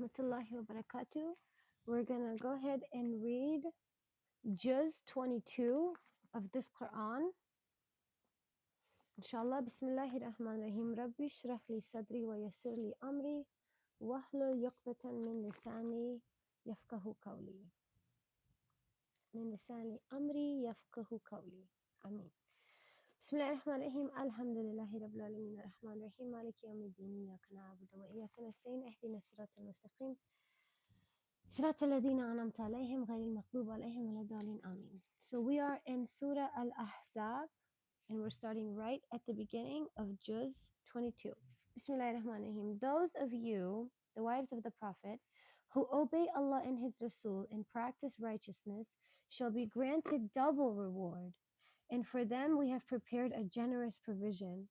rahmatullahi wa barakatuh. We're gonna go ahead and read Juz 22 of this Quran. Inshallah, Bismillahir Rahmanir Rahim. Rabbi shrah li sadri wa yassir li amri wahlul yuqdatan min lisani yafqahu qawli. Min lisani amri yafqahu qawli. Ameen. Bismillahir Rahmanir Rahim. Alhamdulillahi Rabbil Alamin. Ar-Rahmanir Rahim. Maliki yawmiddin. Iyyaka na'budu wa iyyaka nasta'in. Ihdina as-siratal mustaqim. صراط الذين أنعمت عليهم غير المغضوب عليهم ولا الضالين آمين. So we are in Surah Al-Ahzab and we're starting right at the beginning of Juz 22. Bismillahirrahmanirrahim. Those of you, the wives of the Prophet, who obey Allah and His Rasul and practice righteousness shall be granted double reward. And for them we have prepared a generous provision.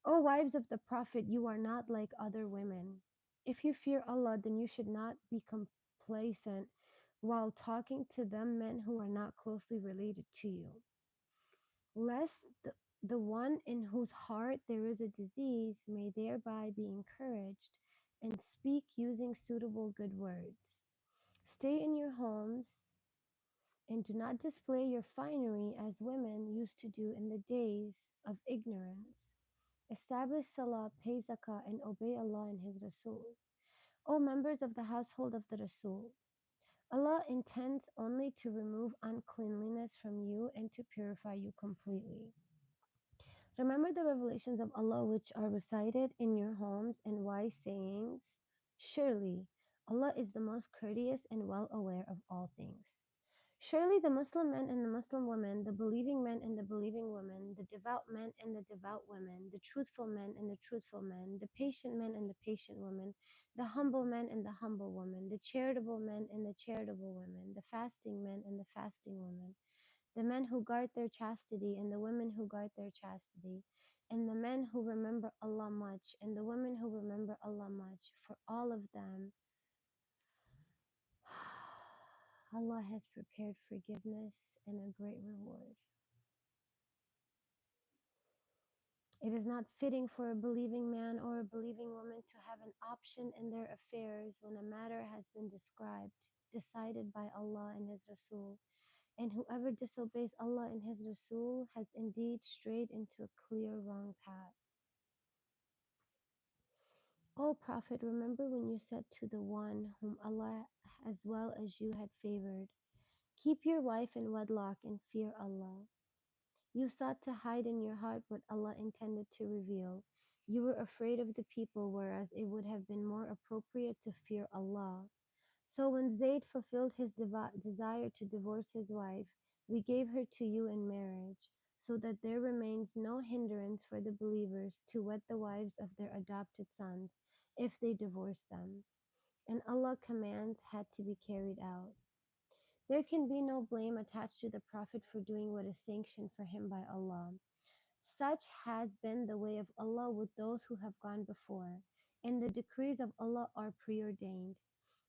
O wives of the Prophet, you are not like other women. If you fear Allah, then you should not be complacent while talking to them men who are not closely related to you, lest the one in whose heart there is a disease may thereby be encouraged, and speak using suitable good words. Stay in your homes and do not display your finery as women used to do in the days of ignorance. Establish Salah, pay Zakah, and obey Allah and His Rasul. O members of the household of the Rasul, Allah intends only to remove uncleanliness from you and to purify you completely. Remember the revelations of Allah which are recited in your homes and wise sayings. Surely, Allah is the most courteous and well aware of all things. Surely the Muslim men and the Muslim women, the believing men and the believing women, the devout men and the devout women, the truthful men and the truthful men, the patient men and the patient women, the humble men and the humble women, the charitable men and the charitable women, the fasting men and the fasting women, the men who guard their chastity and the women who guard their chastity, and the men who remember Allah much and the women who remember Allah much, for all of them Allah has prepared forgiveness and a great reward. It is not fitting for a believing man or a believing woman to have an option in their affairs when a matter has been decided by Allah and His Rasul. And whoever disobeys Allah and His Rasul has indeed strayed into a clear wrong path. O Prophet, remember when you said to the one whom Allah as well as you had favored, keep your wife in wedlock and fear Allah. You sought to hide in your heart what Allah intended to reveal. You were afraid of the people, whereas it would have been more appropriate to fear Allah. So when Zayd fulfilled his desire to divorce his wife, we gave her to you in marriage, so that there remains no hindrance for the believers to wed the wives of their adopted sons, if they divorce them. And Allah's commands had to be carried out. There can be no blame attached to the Prophet for doing what is sanctioned for him by Allah. Such has been the way of Allah with those who have gone before, and the decrees of Allah are preordained.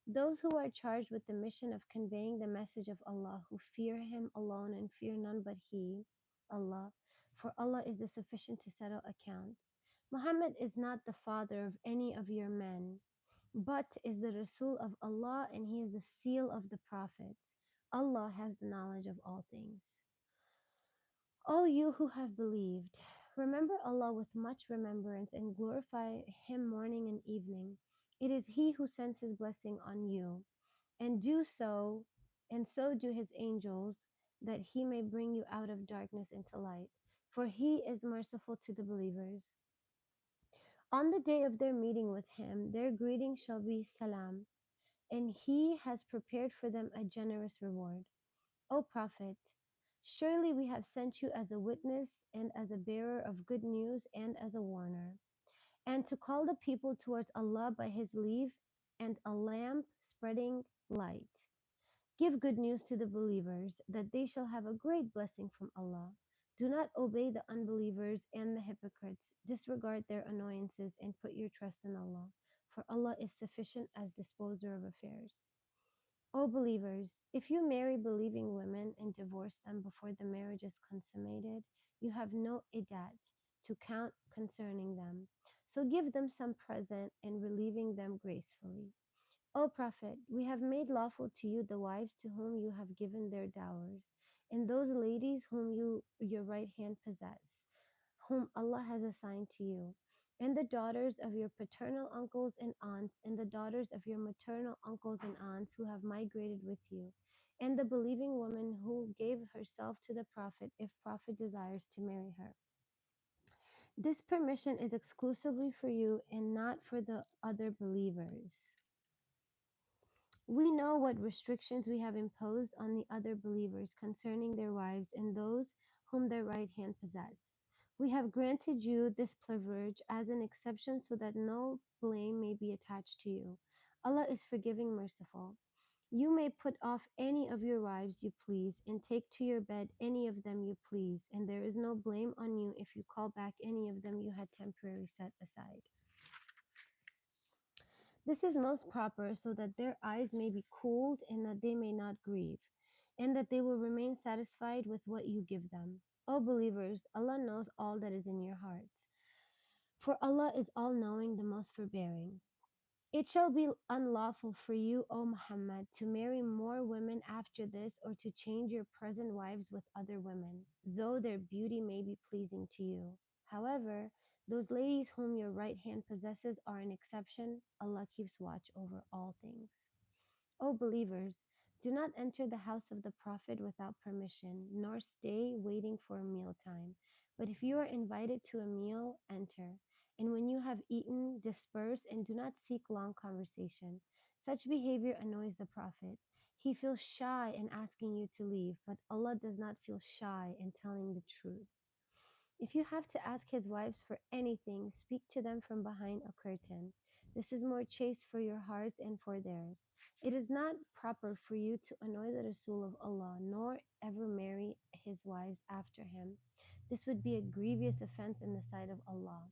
Those who are charged with the mission of conveying the message of Allah, who fear Him alone and fear none but He, Allah, for Allah is the sufficient to settle accounts. Muhammad is not the father of any of your men, but is the Rasul of Allah, and he is the seal of the prophets. Allah has the knowledge of all things. O you who have believed, remember Allah with much remembrance and glorify Him morning and evening. It is He who sends His blessing on you, and so do His angels, that He may bring you out of darkness into light. For He is merciful to the believers. On the day of their meeting with Him, their greeting shall be salam, and He has prepared for them a generous reward. O Prophet, surely we have sent you as a witness and as a bearer of good news and as a warner, and to call the people towards Allah by His leave, and a lamp spreading light. Give good news to the believers that they shall have a great blessing from Allah. Do not obey the unbelievers and the hypocrites. Disregard their annoyances and put your trust in Allah, for Allah is sufficient as disposer of affairs. O believers, if you marry believing women and divorce them before the marriage is consummated, you have no iddat to count concerning them. So give them some present and relieving them gracefully. O Prophet, we have made lawful to you the wives to whom you have given their dowers, and those ladies whom your right hand possess, whom Allah has assigned to you, and the daughters of your paternal uncles and aunts, and the daughters of your maternal uncles and aunts who have migrated with you, and the believing woman who gave herself to the Prophet if Prophet desires to marry her. This permission is exclusively for you and not for the other believers. We know what restrictions we have imposed on the other believers concerning their wives and those whom their right hand possess. We have granted you this privilege as an exception so that no blame may be attached to you. Allah is forgiving, merciful. You may put off any of your wives you please and take to your bed any of them you please, and there is no blame on you if you call back any of them you had temporarily set aside. This is most proper so that their eyes may be cooled and that they may not grieve, and that they will remain satisfied with what you give them. O believers, Allah knows all that is in your hearts. For Allah is all knowing, the most forbearing. It shall be unlawful for you, O Muhammad, to marry more women after this or to change your present wives with other women, though their beauty may be pleasing to you. However, those ladies whom your right hand possesses are an exception. Allah keeps watch over all things. O believers, do not enter the house of the Prophet without permission, nor stay waiting for a mealtime. But if you are invited to a meal, enter. And when you have eaten, disperse and do not seek long conversation. Such behavior annoys the Prophet. He feels shy in asking you to leave, but Allah does not feel shy in telling the truth. If you have to ask his wives for anything, speak to them from behind a curtain. This is more chaste for your hearts and for theirs. It is not proper for you to annoy the Rasul of Allah, nor ever marry his wives after him. This would be a grievous offense in the sight of Allah.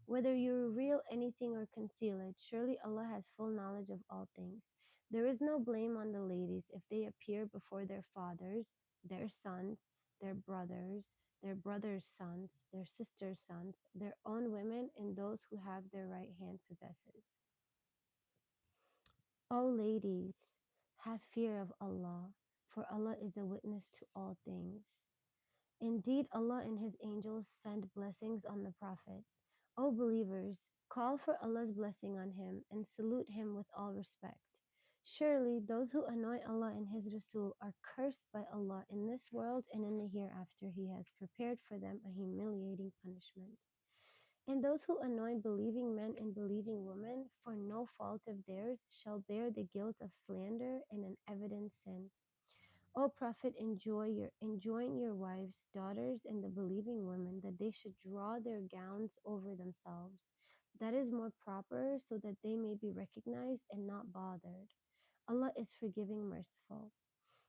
Whether you reveal anything or conceal it, surely Allah has full knowledge of all things. There is no blame on the ladies if they appear before their fathers, their sons, their brothers, their brothers' sons, their sisters' sons, their own women, and those who have their right hand possesses. O ladies, have fear of Allah, for Allah is a witness to all things. Indeed, Allah and His angels send blessings on the Prophet. O believers, call for Allah's blessing on him and salute him with all respect. Surely those who annoy Allah and His Rasul are cursed by Allah in this world and in the hereafter. He has prepared for them a humiliating punishment. And those who annoy believing men and believing women for no fault of theirs shall bear the guilt of slander and an evident sin. O Prophet, enjoin your wives, daughters, and the believing women that they should draw their gowns over themselves. That is more proper, so that they may be recognized and not bothered. Allah is forgiving, merciful.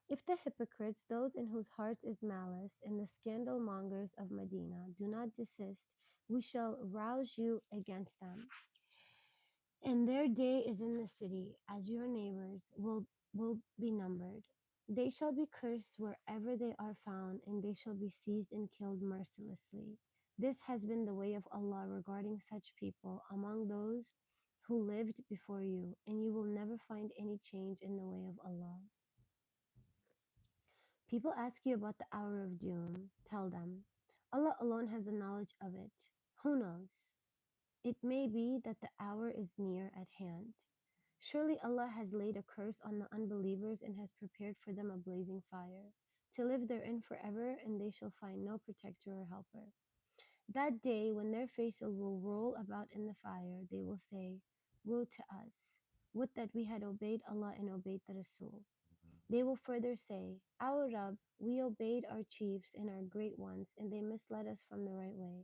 If the hypocrites, those in whose hearts is malice, and the scandal mongers of Medina do not desist, we shall rouse you against them. And their day is in the city, as your neighbors will be numbered. They shall be cursed wherever they are found, and they shall be seized and killed mercilessly. This has been the way of Allah regarding such people among those who lived before you, and you will never find any change in the way of Allah. People ask you about the hour of doom. Tell them, Allah alone has the knowledge of it. Who knows? It may be that the hour is near at hand. Surely Allah has laid a curse on the unbelievers and has prepared for them a blazing fire, to live therein forever, and they shall find no protector or helper. That day, when their faces will roll about in the fire, they will say, woe to us! Would that we had obeyed Allah and obeyed the Rasul. They will further say, our Rabb, we obeyed our chiefs and our great ones, and they misled us from the right way.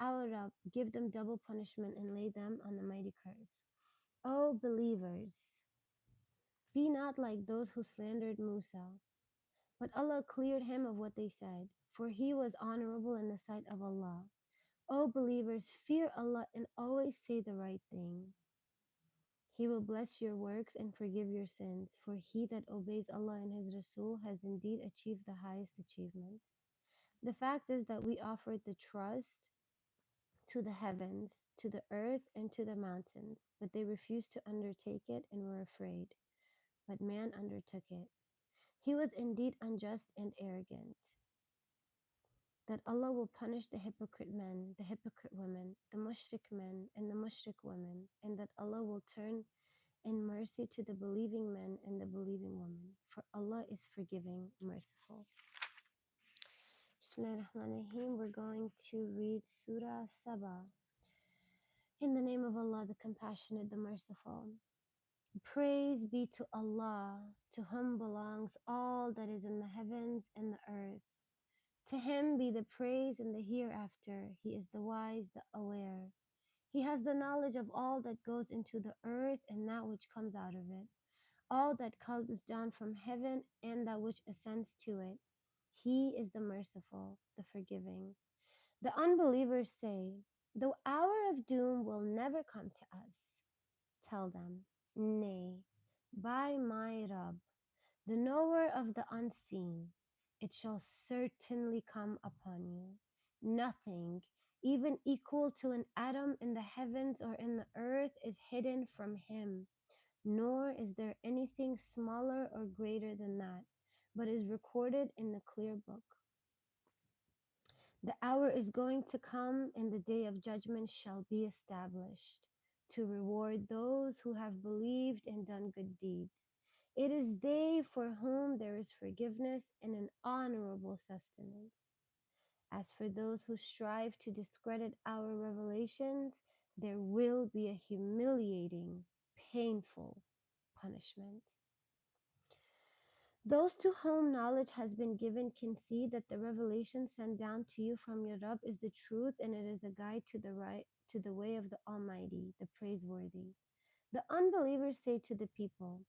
Our Rabb, give them double punishment and lay them on the mighty curse. O believers, be not like those who slandered Musa, but Allah cleared him of what they said, for he was honorable in the sight of Allah. O believers, fear Allah and always say the right thing. He will bless your works and forgive your sins, for he that obeys Allah and His Rasul has indeed achieved the highest achievement. The fact is that we offered the trust to the heavens, to the earth and to the mountains, but they refused to undertake it and were afraid. But man undertook it. He was indeed unjust and arrogant. That Allah will punish the hypocrite men, the hypocrite women, the mushrik men, and the mushrik women, and that Allah will turn in mercy to the believing men and the believing women. For Allah is forgiving, merciful. Bismillahirrahmanirrahim. We're going to read Surah Saba. In the name of Allah, the Compassionate, the Merciful. Praise be to Allah, to whom belongs all that is in the heavens and the earth. To him be the praise in the hereafter. He is the wise, the aware. He has the knowledge of all that goes into the earth and that which comes out of it, all that comes down from heaven and that which ascends to it. He is the merciful, the forgiving. The unbelievers say, the hour of doom will never come to us. Tell them, nay, by my Rabb, the knower of the unseen, it shall certainly come upon you. Nothing, even equal to an atom in the heavens or in the earth, is hidden from him, nor is there anything smaller or greater than that, but is recorded in the clear book. The hour is going to come, and the day of judgment shall be established, to reward those who have believed and done good deeds. It is they for whom there is forgiveness and an honorable sustenance. As for those who strive to discredit our revelations, there will be a humiliating, painful punishment. Those to whom knowledge has been given can see that the revelation sent down to you from your Rabb is the truth, and it is a guide to the right, to the way of the Almighty, the praiseworthy. The unbelievers say to the people,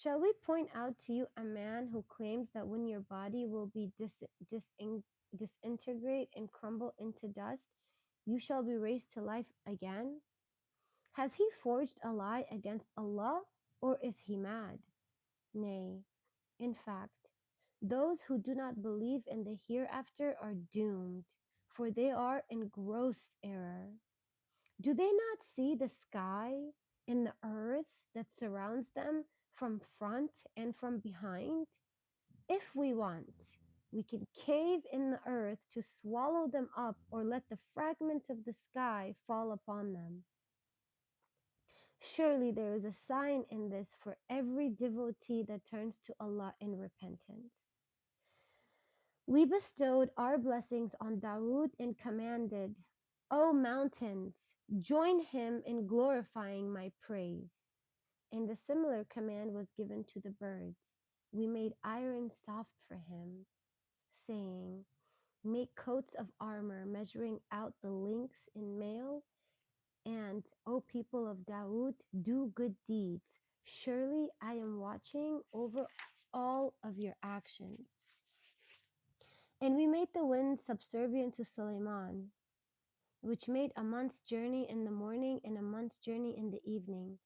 shall we point out to you a man who claims that when your body will be disintegrate and crumble into dust, you shall be raised to life again? Has he forged a lie against Allah, or is he mad? Nay, in fact, those who do not believe in the hereafter are doomed, for they are in gross error. Do they not see the sky and the earth that surrounds them from front and from behind? If we want, we can cave in the earth to swallow them up or let the fragments of the sky fall upon them. Surely there is a sign in this for every devotee that turns to Allah in repentance. We bestowed our blessings on Dawood and commanded, O mountains, join him in glorifying my praise. And a similar command was given to the birds. We made iron soft for him, saying, make coats of armor measuring out the links in mail, and, O people of Dawood, do good deeds. Surely I am watching over all of your actions. And we made the wind subservient to Suleiman, which made a month's journey in the morning and a month's journey in the evening.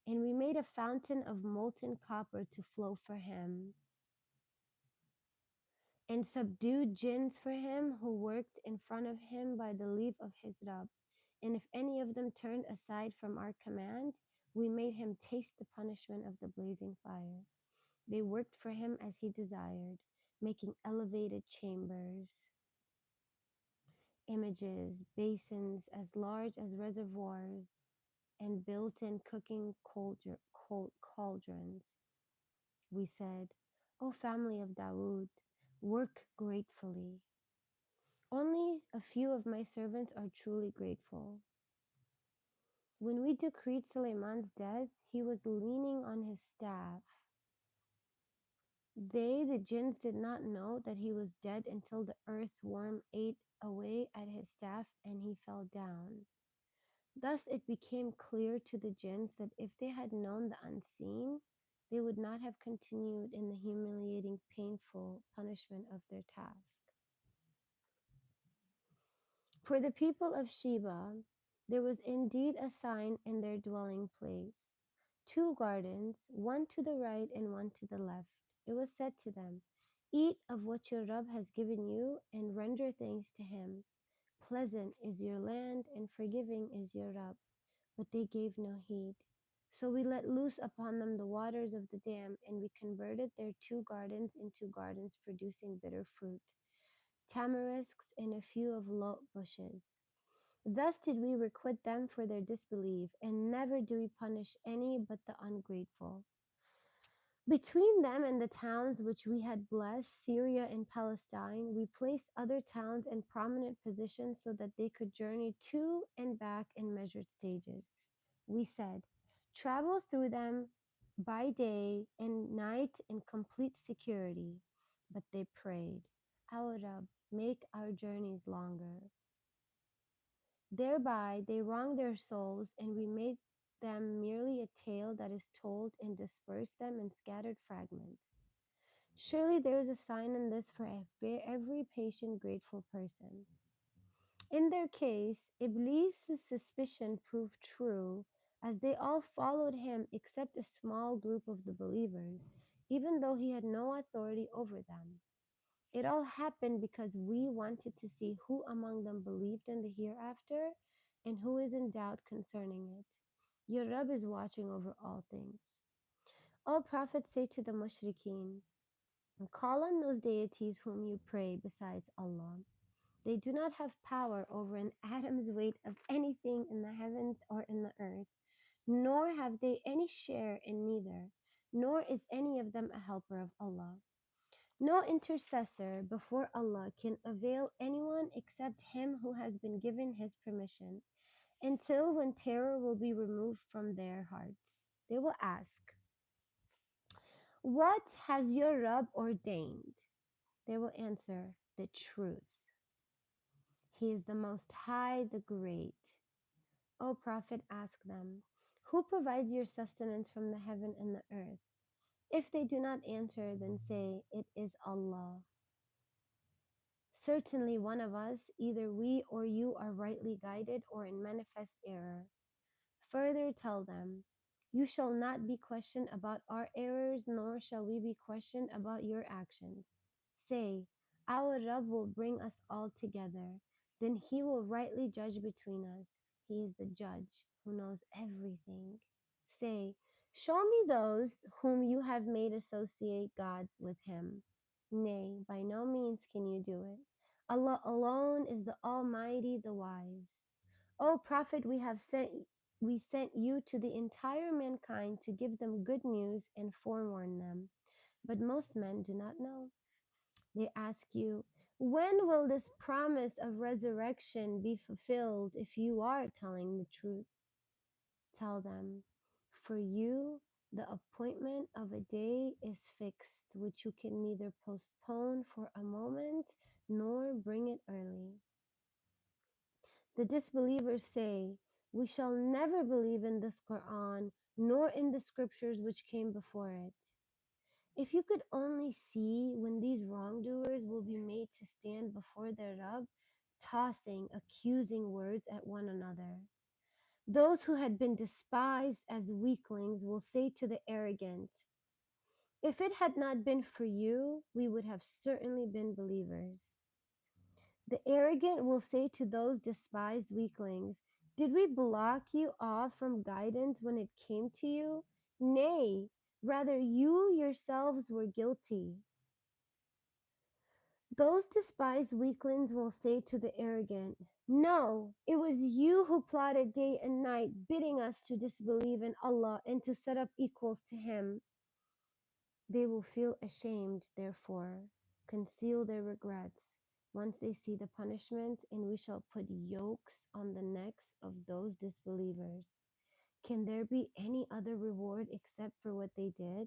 And we made a fountain of molten copper to flow for him, and subdued jinns for him who worked in front of him by the leave of his Rabb. And if any of them turned aside from our command, we made him taste the punishment of the blazing fire. They worked for him as he desired, making elevated chambers, images, basins as large as reservoirs, and built-in cooking cauldrons. We said, O family of Dawood, work gratefully. Only a few of my servants are truly grateful. When we decreed Suleiman's death, he was leaning on his staff. They, the jinns, did not know that he was dead until the earthworm ate away at his staff and he fell down. Thus it became clear to the jinns that if they had known the unseen, they would not have continued in the humiliating, painful punishment of their task. For the people of Sheba, there was indeed a sign in their dwelling place. Two gardens, one to the right and one to the left. It was said to them, eat of what your Rabb has given you and render thanks to him. Pleasant is your land and forgiving is your Rabb. But they gave no heed. So we let loose upon them the waters of the dam, and we converted their two gardens into gardens producing bitter fruit, tamarisks and a few of lote bushes. Thus did we requite them for their disbelief, and never do we punish any but the ungrateful. Between them and the towns which we had blessed, Syria and Palestine, we placed other towns in prominent positions so that they could journey to and back in measured stages. We said, travel through them by day and night in complete security. But they prayed, Our Rabb, make our journeys longer. Thereby they wronged their souls, and we made them merely a tale that is told and dispersed them in scattered fragments. Surely there is a sign in this for every patient, grateful person. In their case, Iblis' suspicion proved true, as they all followed him except a small group of the believers, even though he had no authority over them. It all happened because we wanted to see who among them believed in the hereafter and who is in doubt concerning it. Your Rabb is watching over all things. O Prophet, say to the mushrikeen, call on those deities whom you pray besides Allah. They do not have power over an atom's weight of anything in the heavens or in the earth, nor have they any share in neither, nor is any of them a helper of Allah. No intercessor before Allah can avail anyone except him who has been given his permission, until when terror will be removed from their hearts. They will ask, what has your Rabb ordained? They will answer, the truth. He is the Most High, the Great. O Prophet, ask them, who provides your sustenance from the heaven and the earth? If they do not answer, then say, it is Allah. Certainly one of us, either we or you, are rightly guided or in manifest error. Further tell them, you shall not be questioned about our errors, nor shall we be questioned about your actions. Say, our Rabb will bring us all together. Then he will rightly judge between us. He is the judge who knows everything. Say, show me those whom you have made associate gods with him. Nay, by no means can you do it. Allah alone is the Almighty, the Wise. O Prophet, we sent you to the entire mankind to give them good news and forewarn them. But most men do not know. They ask you, when will this promise of resurrection be fulfilled if you are telling the truth? Tell them, for you, the appointment of a day is fixed, which you can neither postpone for a moment nor bring it early. The disbelievers say, we shall never believe in this Quran, nor in the scriptures which came before it. If you could only see when these wrongdoers will be made to stand before their Rabb, tossing accusing words at one another. Those who had been despised as weaklings will say to the arrogant, if it had not been for you, we would have certainly been believers. The arrogant will say to those despised weaklings, did we block you off from guidance when it came to you? Nay, rather you yourselves were guilty. Those despised weaklings will say to the arrogant, no, it was you who plotted day and night, bidding us to disbelieve in Allah and to set up equals to Him. They will feel ashamed, therefore, conceal their regrets once they see the punishment, and we shall put yokes on the necks of those disbelievers. Can there be any other reward except for what they did?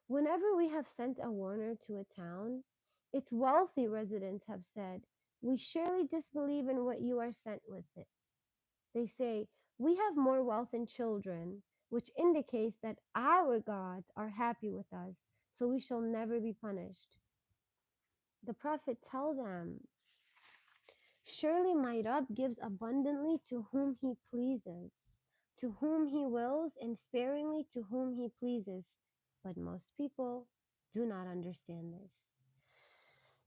Whenever we have sent a warner to a town, its wealthy residents have said, we surely disbelieve in what you are sent with it. They say, we have more wealth and children, which indicates that our gods are happy with us, so we shall never be punished. The Prophet tell them, surely my Rabb gives abundantly to whom he pleases, to whom he wills, and sparingly to whom he pleases. But most people do not understand this.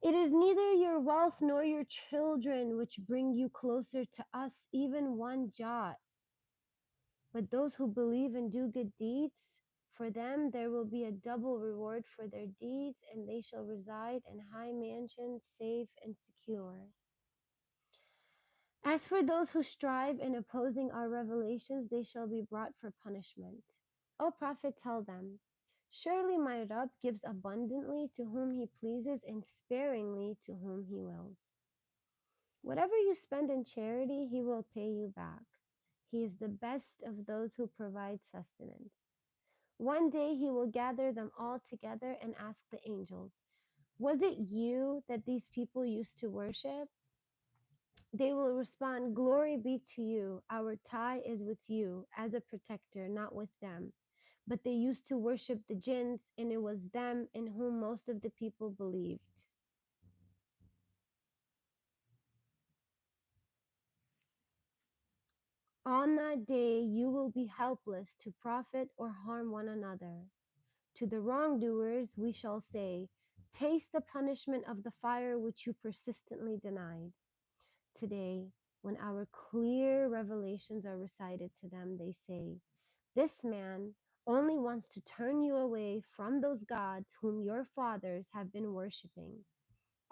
It is neither your wealth nor your children which bring you closer to us, even one jot. But those who believe and do good deeds, for them there will be a double reward for their deeds, and they shall reside in high mansions, safe and secure. As for those who strive in opposing our revelations, they shall be brought for punishment. O Prophet, tell them, surely my Rabb gives abundantly to whom he pleases and sparingly to whom he wills. Whatever you spend in charity, he will pay you back. He is the best of those who provide sustenance. One day he will gather them all together and ask the angels, was it you that these people used to worship? They will respond, glory be to you. Our tie is with you as a protector, not with them. But they used to worship the jinns, and it was them in whom most of the people believed. On that day you will be helpless to profit or harm one another. To the wrongdoers we shall say, taste the punishment of the fire which you persistently denied. Today, when our clear revelations are recited to them, they say, this man only wants to turn you away from those gods whom your fathers have been worshipping.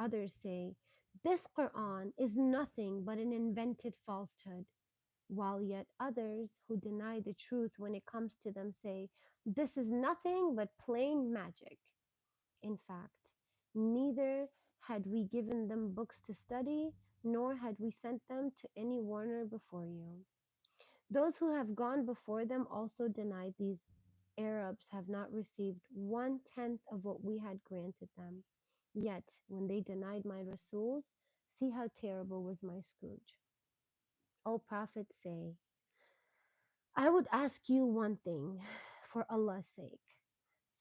Others say, this Quran is nothing but an invented falsehood, while yet others who deny the truth when it comes to them say, this is nothing but plain magic. In fact, neither had we given them books to study, nor had we sent them to any warner before you. Those who have gone before them also denied these Arabs have not received 1/10 of what we had granted them. Yet, when they denied my Rasuls, see how terrible was my scourge. O Prophet, say, I would ask you one thing, for Allah's sake.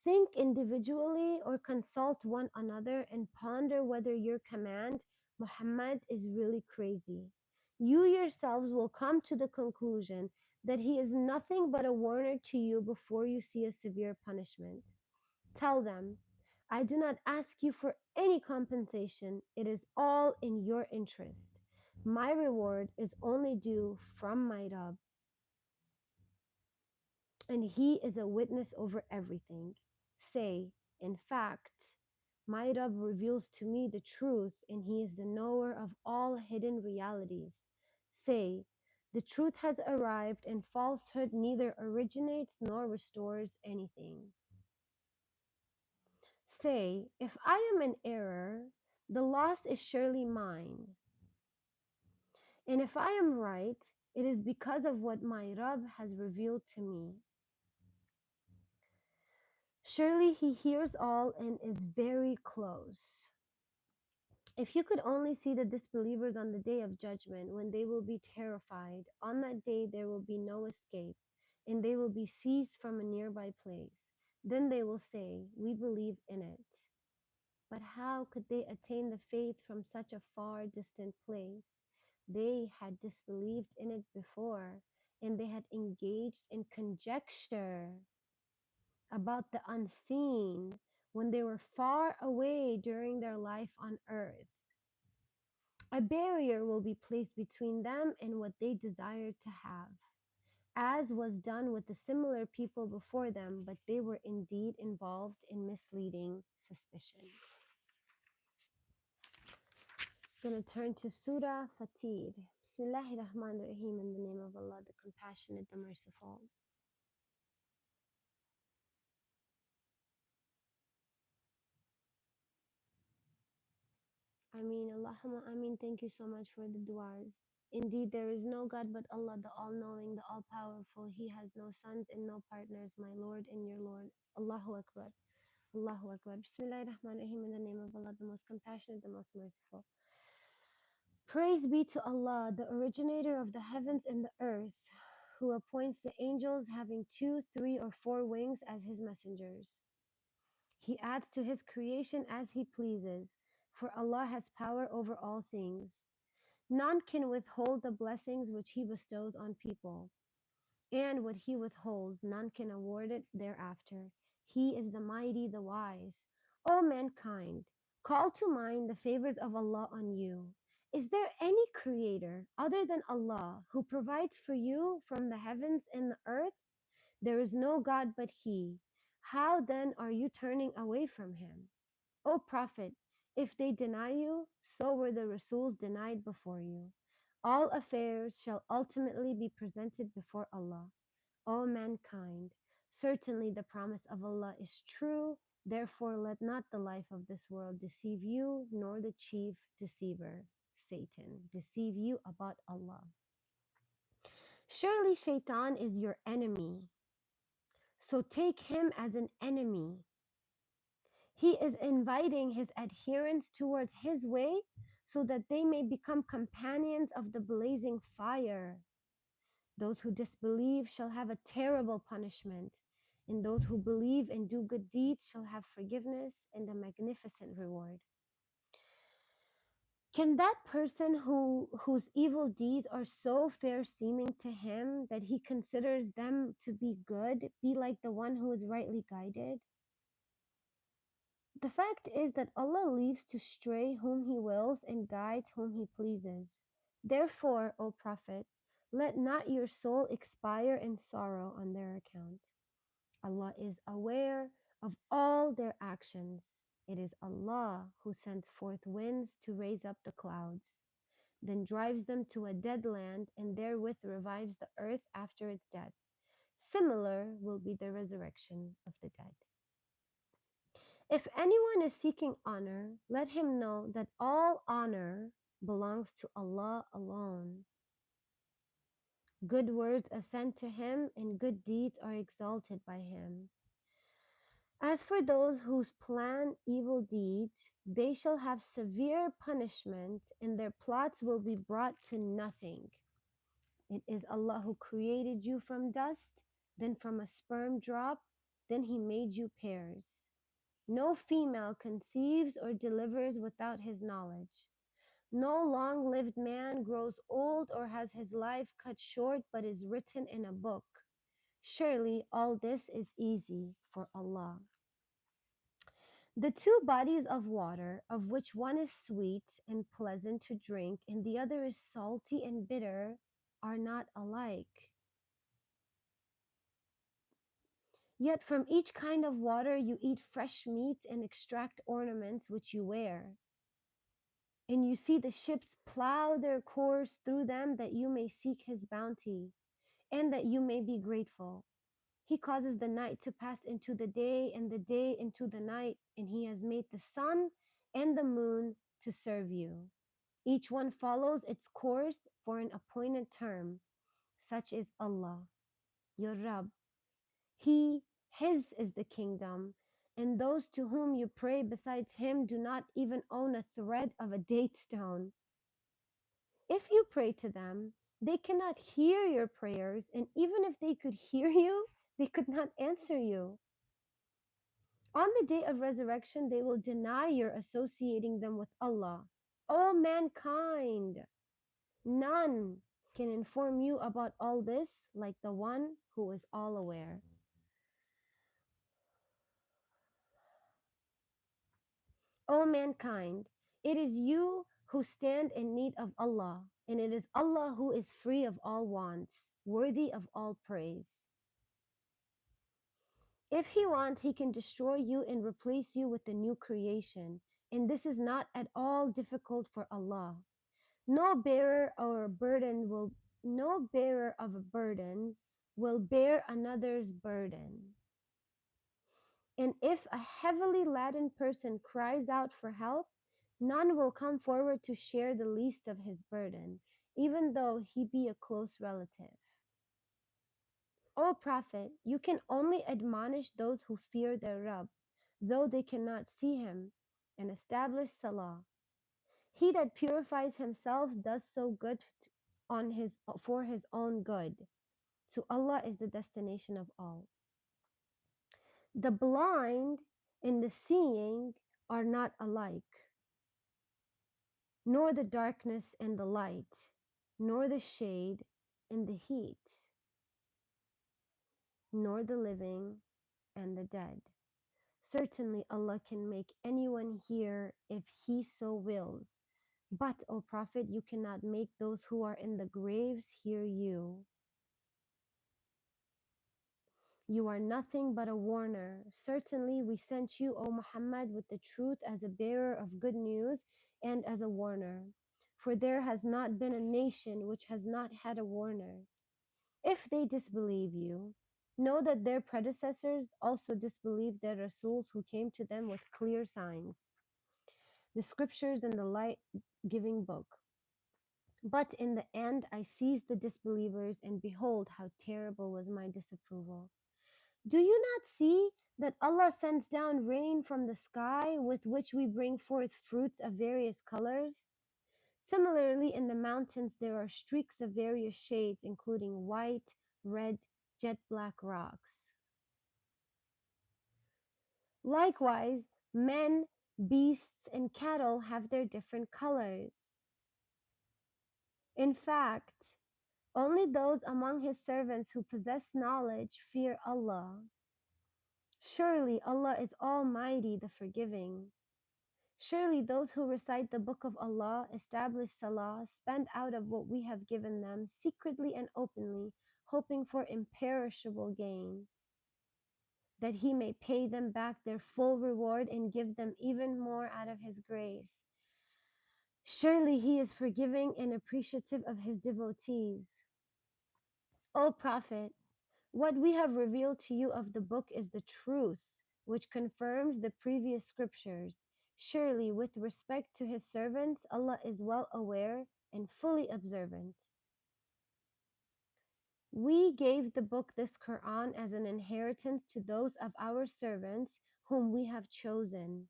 Think individually or consult one another and ponder whether your command, Muhammad, is really crazy. You yourselves will come to the conclusion that he is nothing but a warner to you before you see a severe punishment. Tell them, I do not ask you for any compensation. It is all in your interest. My reward is only due from my Rabb, and he is a witness over everything. Say, in fact, my Rabb reveals to me the truth, and he is the knower of all hidden realities. Say, the truth has arrived, and falsehood neither originates nor restores anything. Say, if I am in error, the loss is surely mine. And if I am right, it is because of what my Rabb has revealed to me. Surely he hears all and is very close. If you could only see the disbelievers on the day of judgment, when they will be terrified, on that day there will be no escape, and they will be seized from a nearby place. Then they will say, we believe in it. But how could they attain the faith from such a far distant place? They had disbelieved in it before, and they had engaged in conjecture about the unseen when they were far away during their life on earth. A barrier will be placed between them and what they desired to have, as was done with the similar people before them, but they were indeed involved in misleading suspicion. Going to turn to Surah Fatir. Bismillahir Rahmanir Rahim, in the name of Allah, the Compassionate, the Merciful. Ameen. Allahumma Ameen. Thank you so much for the du'as. Indeed, there is no God but Allah, the All-Knowing, the All-Powerful. He has no sons and no partners, my Lord and your Lord. Allahu Akbar. Allahu Akbar. Bismillahir Rahmanir Rahim, in the name of Allah, the most compassionate, the most merciful. Praise be to Allah, the originator of the heavens and the earth, who appoints the angels having 2, 3, or 4 wings as his messengers. He adds to his creation as he pleases, for Allah has power over all things. None can withhold the blessings which he bestows on people, and what he withholds, none can award it thereafter. He is the mighty, the wise. O mankind, Call to mind the favors of Allah on you. Is there any creator other than Allah who provides for you from the heavens and the earth? There is no God but He. How then are you turning away from Him? O Prophet, if they deny you, so were the Rasuls denied before you. All affairs shall ultimately be presented before Allah. O mankind, certainly the promise of Allah is true, therefore let not the life of this world deceive you, nor the chief deceiver, Satan, deceive you about Allah. Surely Shaitan is your enemy, so take him as an enemy. He is inviting his adherents towards his way so that they may become companions of the blazing fire. Those who disbelieve shall have a terrible punishment, and those who believe and do good deeds shall have forgiveness and a magnificent reward. Can that person whose evil deeds are so fair seeming to him that he considers them to be good be like the one who is rightly guided? The fact is that Allah leaves to stray whom He wills and guides whom He pleases. Therefore, O Prophet, let not your soul expire in sorrow on their account. Allah is aware of all their actions. It is Allah who sends forth winds to raise up the clouds, then drives them to a dead land and therewith revives the earth after its death. Similar will be the resurrection of the dead. If anyone is seeking honor, let him know that all honor belongs to Allah alone. Good words ascend to Him and good deeds are exalted by Him. As for those who plan evil deeds, they shall have severe punishment and their plots will be brought to nothing. It is Allah who created you from dust, then from a sperm drop, then He made you pairs. No female conceives or delivers without His knowledge. No long-lived man grows old or has his life cut short but is written in a book. Surely all this is easy for Allah. The two bodies of water, of which one is sweet and pleasant to drink and the other is salty and bitter, are not alike. Yet from each kind of water you eat fresh meat and extract ornaments which you wear. And you see the ships plow their course through them that you may seek His bounty and that you may be grateful. He causes the night to pass into the day and the day into the night, and He has made the sun and the moon to serve you. Each one follows its course for an appointed term. Such is Allah, your Rabb. His is the kingdom, and those to whom you pray besides Him do not even own a thread of a date stone. If you pray to them, they cannot hear your prayers, and even if they could hear you, they could not answer you. On the day of resurrection, they will deny your associating them with Allah. O mankind, none can inform you about all this like the one who is all aware. O mankind, it is you who stand in need of Allah, and it is Allah who is free of all wants, worthy of all praise. If He wants, He can destroy you and replace you with a new creation, and this is not at all difficult for Allah. No bearer of a burden will bear another's burden. And if a heavily laden person cries out for help, none will come forward to share the least of his burden, even though he be a close relative. O Prophet, you can only admonish those who fear their Rabb, though they cannot see Him, and establish Salah. He that purifies himself does so good for his own good. To Allah is the destination of all. The blind and the seeing are not alike, nor the darkness and the light, nor the shade and the heat, nor the living and the dead. Certainly Allah can make anyone hear if He so wills. But, O Prophet, you cannot make those who are in the graves hear you. You are nothing but a warner. Certainly we sent you, O Muhammad, with the truth as a bearer of good news and as a warner. For there has not been a nation which has not had a warner. If they disbelieve you, know that their predecessors also disbelieved their Rasuls who came to them with clear signs, the scriptures and the light-giving book. But in the end I seized the disbelievers, and behold how terrible was my disapproval. Do you not see that Allah sends down rain from the sky with which we bring forth fruits of various colors? Similarly, in the mountains there are streaks of various shades, including white, red, jet black rocks. Likewise, men, beasts, and cattle have their different colors. In fact, only those among His servants who possess knowledge fear Allah. Surely Allah is Almighty, the Forgiving. Surely those who recite the Book of Allah, establish Salah, spend out of what we have given them, secretly and openly, hoping for imperishable gain, that He may pay them back their full reward and give them even more out of His grace. Surely He is forgiving and appreciative of His devotees. O Prophet, what we have revealed to you of the book is the truth, which confirms the previous scriptures. Surely, with respect to His servants, Allah is well aware and fully observant. We gave the book, this Quran, as an inheritance to those of our servants whom we have chosen.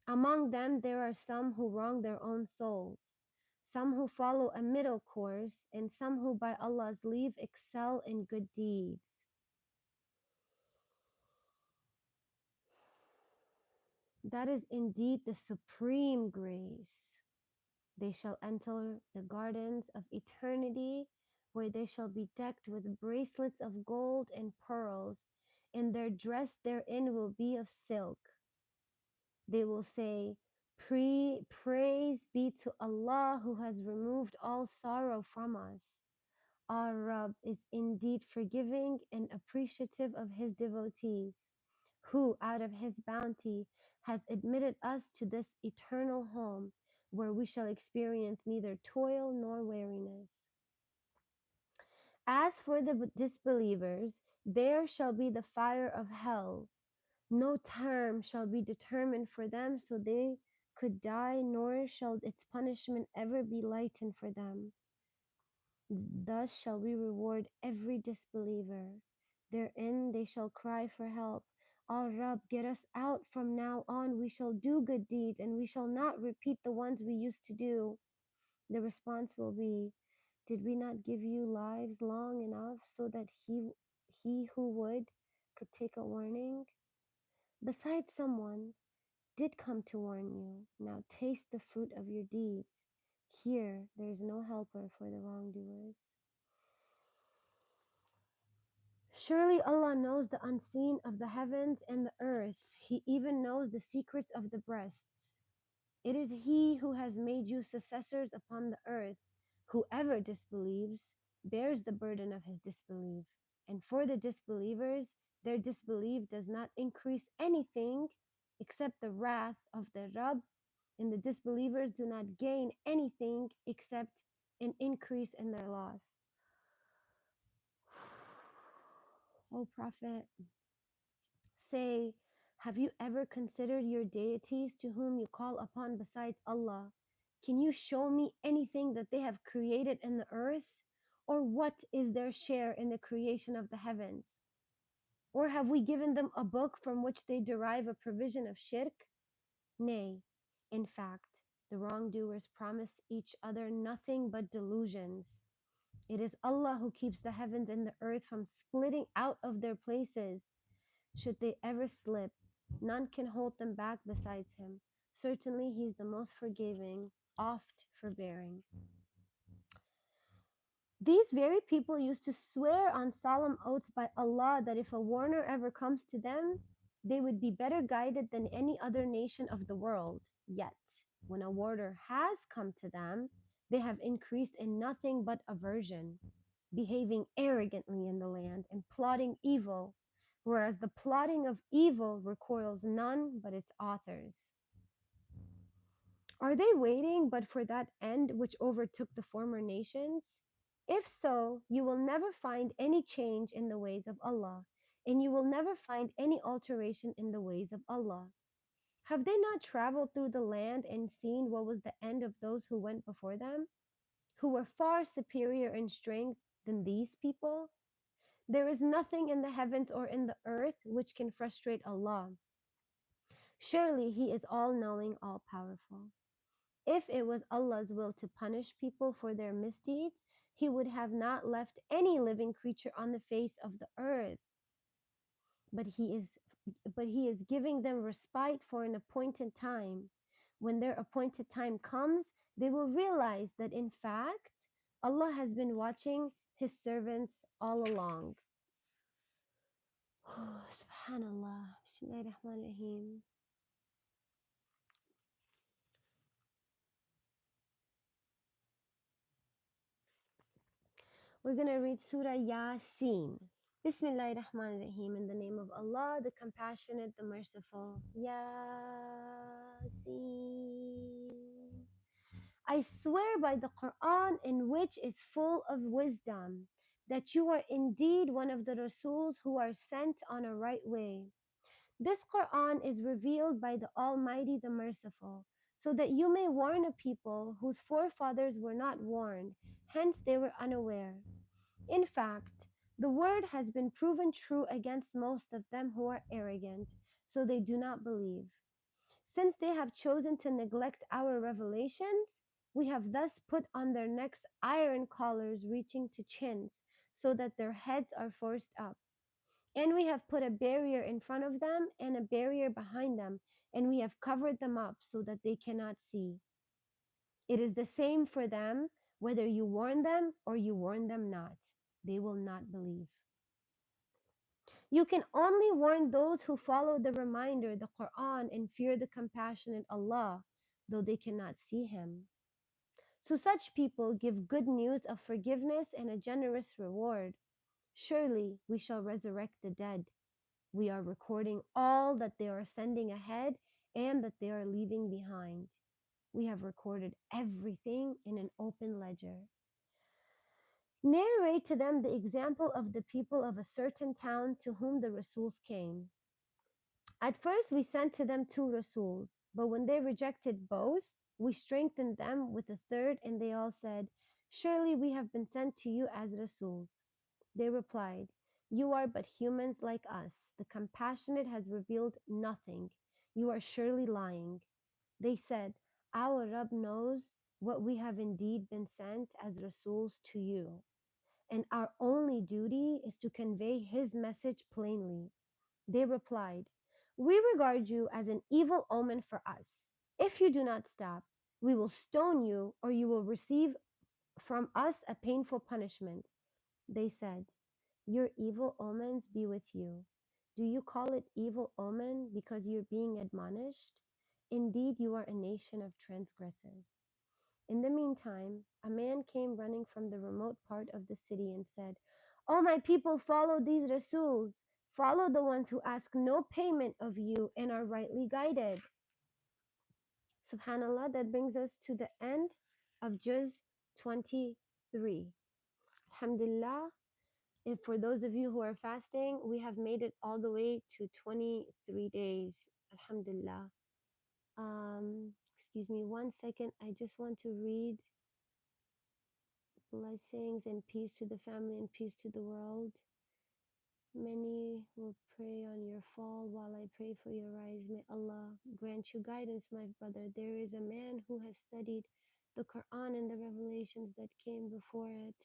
Among them there are some who wrong their own souls, some who follow a middle course, and some who by Allah's leave excel in good deeds. That is indeed the supreme grace. They shall enter the gardens of eternity, where they shall be decked with bracelets of gold and pearls, and their dress therein will be of silk. They will say, Praise be to Allah who has removed all sorrow from us. Our Rabb is indeed forgiving and appreciative of His devotees, who out of His bounty has admitted us to this eternal home, where we shall experience neither toil nor weariness. As for the disbelievers, there shall be the fire of hell. No term shall be determined for them, so they could die, nor shall its punishment ever be lightened for them. Thus shall we reward every disbeliever. Therein they shall cry for help. Our Rabb, get us out. From now on we shall do good deeds, and we shall not repeat the ones we used to do. The response will be, did we not give you lives long enough so that he who would could take a warning? Besides, someone did come to warn you. Now taste the fruit of your deeds. Here there is no helper for the wrongdoers. Surely Allah knows the unseen of the heavens and the earth. He even knows the secrets of the breasts. It is He who has made you successors upon the earth. Whoever disbelieves bears the burden of his disbelief. And for the disbelievers, their disbelief does not increase anything except the wrath of the Rabb, and the disbelievers do not gain anything except an increase in their loss. O Prophet, say, have you ever considered your deities to whom you call upon besides Allah? Can you show me anything that they have created in the earth? Or what is their share in the creation of the heavens? Or have we given them a book from which they derive a provision of shirk? Nay, in fact, the wrongdoers promise each other nothing but delusions. It is Allah who keeps the heavens and the earth from splitting out of their places. Should they ever slip, none can hold them back besides Him. Certainly He is the most forgiving, oft forbearing. These very people used to swear on solemn oaths by Allah that if a warner ever comes to them, They would be better guided than any other nation of the world. Yet, when a warder has come to them, they have increased in nothing but aversion, behaving arrogantly in the land and plotting evil, whereas the plotting of evil recoils none but its authors. Are they waiting but for that end which overtook the former nations? If so, you will never find any change in the ways of Allah, and you will never find any alteration in the ways of Allah. Have they not traveled through the land and seen what was the end of those who went before them, who were far superior in strength than these people? There is nothing in the heavens or in the earth which can frustrate Allah. Surely He is all knowing, all powerful. If it was Allah's will to punish people for their misdeeds, He would have not left any living creature on the face of the earth. But He is giving them respite for an appointed time. When their appointed time comes, they will realize that in fact, Allah has been watching His servants all along. Subhanallah. Bismillahirrahmanirrahim. We're going to read Surah Yasin. Bismillahirrahmanirrahim. In the name of Allah, the Compassionate, the Merciful. Yasin. I swear by the Quran, in which is full of wisdom, that you are indeed one of the Rasuls who are sent on a right way. This Quran is revealed by the Almighty, the Merciful, so that you may warn a people whose forefathers were not warned, hence they were unaware. In fact, the word has been proven true against most of them who are arrogant, so they do not believe. Since they have chosen to neglect our revelations, we have thus put on their necks iron collars reaching to chins, so that their heads are forced up. And we have put a barrier in front of them and a barrier behind them, and we have covered them up so that they cannot see. It is the same for them, whether you warn them or you warn them not. They will not believe. You can only warn those who follow the reminder, the Quran, and fear the compassionate Allah, though they cannot see Him. So such people give good news of forgiveness and a generous reward. Surely we shall resurrect the dead. We are recording all that they are sending ahead and that they are leaving behind. We have recorded everything in an open ledger. Narrate to them the example of the people of a certain town to whom the Rasuls came. At first we sent to them 2 Rasuls, but when they rejected both, we strengthened them with a third, and they all said, "Surely we have been sent to you as Rasuls." They replied, "You are but humans like us. The Compassionate has revealed nothing. You are surely lying." They said, "Our Rabb knows what we have indeed been sent as Rasuls to you, and our only duty is to convey His message plainly." They replied, "We regard you as an evil omen for us. If you do not stop, we will stone you, or you will receive from us a painful punishment." They said, "Your evil omens be with you. Do you call it evil omen because you're being admonished? Indeed, you are a nation of transgressors." In the meantime, a man came running from the remote part of the city and said, "O my people, follow these Rasuls. Follow the ones who ask no payment of you and are rightly guided." Subhanallah, that brings us to the end of Juz 23. Alhamdulillah. If for those of you who are fasting, we have made it all the way to 23 days. Alhamdulillah. Excuse me 1 second. I just want to read blessings and peace to the family and peace to the world. Many will pray on your fall while I pray for your rise. May Allah grant you guidance, my brother. There is a man who has studied the Quran and the revelations that came before it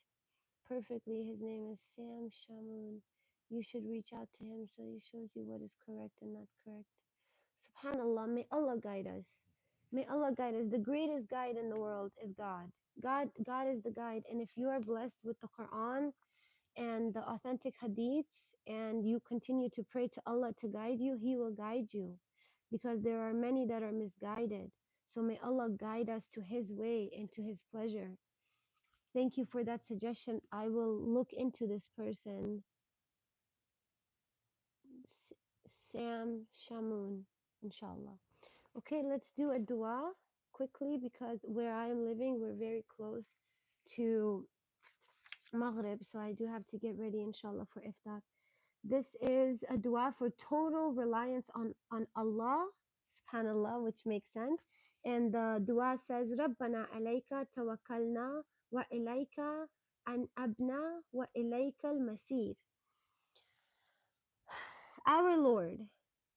perfectly. His name is Sam Shamoun. You should reach out to him so he shows you what is correct and not correct. Subhanallah, may Allah guide us. May Allah guide us. The greatest guide in the world is God. God is the guide. And if you are blessed with the Quran and the authentic hadiths and you continue to pray to Allah to guide you, He will guide you, because there are many that are misguided. So may Allah guide us to His way and to His pleasure. Thank you for that suggestion. I will look into this person. Sam Shamoon, inshallah. Okay, let's do a dua quickly, because where I am living, we're very close to Maghrib, so I do have to get ready, inshallah, for iftar. This is a dua for total reliance on Allah, subhanallah, which makes sense. And the dua says, Rabbana alayka tawakkalna wa ilayka an abna wa ilayka al-masir. Our Lord,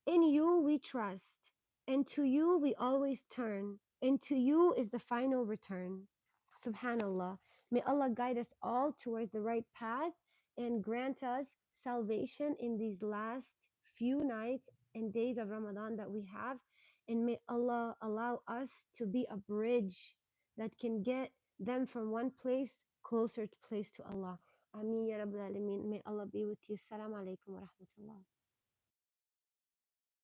in you we trust, and to you we always turn, and to you is the final return. Subhanallah. May Allah guide us all towards the right path and grant us salvation in these last few nights and days of Ramadan that we have. And may Allah allow us to be a bridge that can get them from one place closer to Allah. Ameen ya Rabbal Alameen. May Allah be with you. Assalamu alaikum wa rahmatullah.